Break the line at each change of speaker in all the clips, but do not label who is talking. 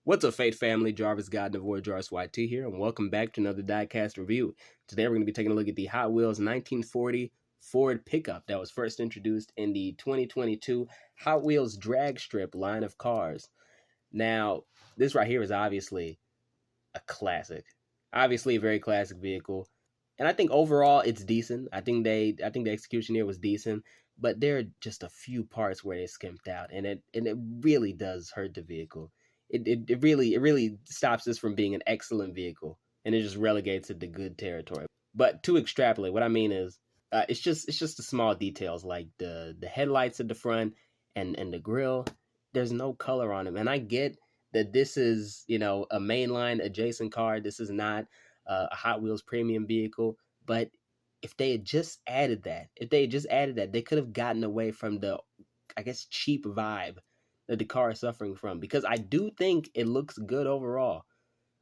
What's up, Fate family? Jarvis God Devore Jarvis YT here, and welcome back to another Diecast review. Today we're going to be taking a look at the Hot Wheels 1940 Ford pickup that was first introduced in the 2022 Hot Wheels drag strip line of cars. Now, this right here is obviously a classic. Obviously a very classic vehicle. And I think overall it's decent. I think the execution here was decent, but there are just a few parts where they skimped out, and it really does hurt the vehicle. It really stops this from being an excellent vehicle, and it just relegates it to good territory. But to extrapolate, what I mean is, it's just the small details like the headlights at the front and the grill. There's no color on them, and I get that this is a mainline adjacent car. This is not a Hot Wheels premium vehicle, but if they had just added that, they could have gotten away from the, I guess, cheap vibe that the car is suffering from. Because I do think it looks good overall.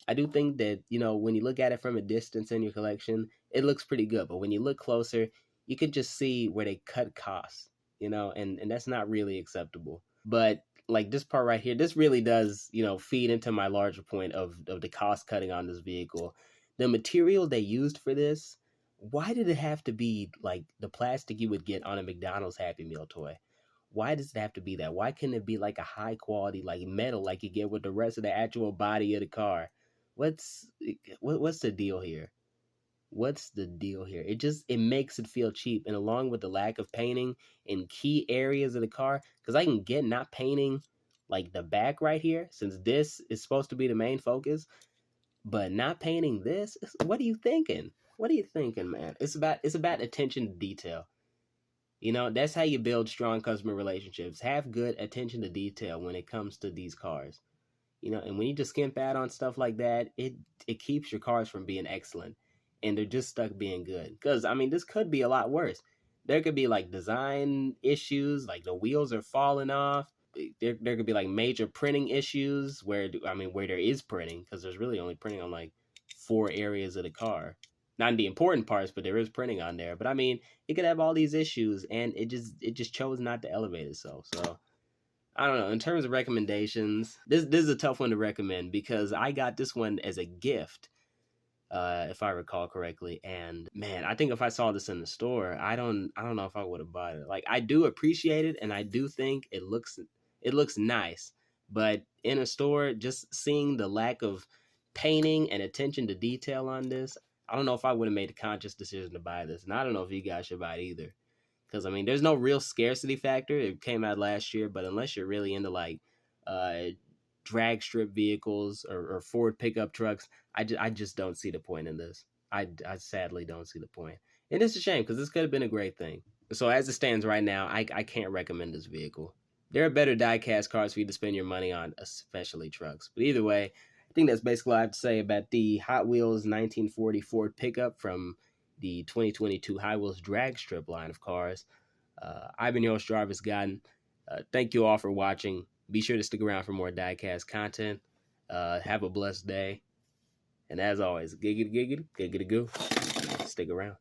I do think that, when you look at it from a distance in your collection, it looks pretty good. But when you look closer, you can just see where they cut costs, and that's not really acceptable. But like this part right here, this really does, feed into my larger point of the cost cutting on this vehicle. The material they used for this, why did it have to be like the plastic you would get on a McDonald's Happy Meal toy? Why does it have to be that? Why couldn't it be like a high quality, like metal, like you get with the rest of the actual body of the car? What's the deal here? What's the deal here? It makes it feel cheap, and along with the lack of painting in key areas of the car, because I can get not painting like the back right here, since this is supposed to be the main focus, but not painting this. What are you thinking? What are you thinking, man? It's about attention to detail. That's how you build strong customer relationships. Have good attention to detail when it comes to these cars. And when you just skimp out on stuff like that, it keeps your cars from being excellent, and they're just stuck being good. Because this could be a lot worse. There could be like design issues, like the wheels are falling off. There could be like major printing issues where there is printing, because there's really only printing on like 4 areas of the car. Not in the important parts, but there is printing on there. But it could have all these issues, and it just chose not to elevate itself. So I don't know. In terms of recommendations, this is a tough one to recommend, because I got this one as a gift, if I recall correctly. And man, I think if I saw this in the store, I don't know if I would have bought it. Like, I do appreciate it, and I do think it looks nice, but in a store, just seeing the lack of painting and attention to detail on this, I don't know if I would have made a conscious decision to buy this. And I don't know if you guys should buy it either. Because, there's no real scarcity factor. It came out last year, but unless you're really into, like, drag strip vehicles or Ford pickup trucks, I just don't see the point in this. I sadly don't see the point. And it's a shame, because this could have been a great thing. So as it stands right now, I can't recommend this vehicle. There are better die-cast cars for you to spend your money on, especially trucks. But either way, I think that's basically all I have to say about the Hot Wheels 1940 Ford pickup from the 2022 Hot Wheels drag strip line of cars. I've been your host, Jarvis Godden. Thank you all for watching. Be sure to stick around for more diecast content. Have a blessed day. And as always, giggity giggity, giggity goo. Stick around.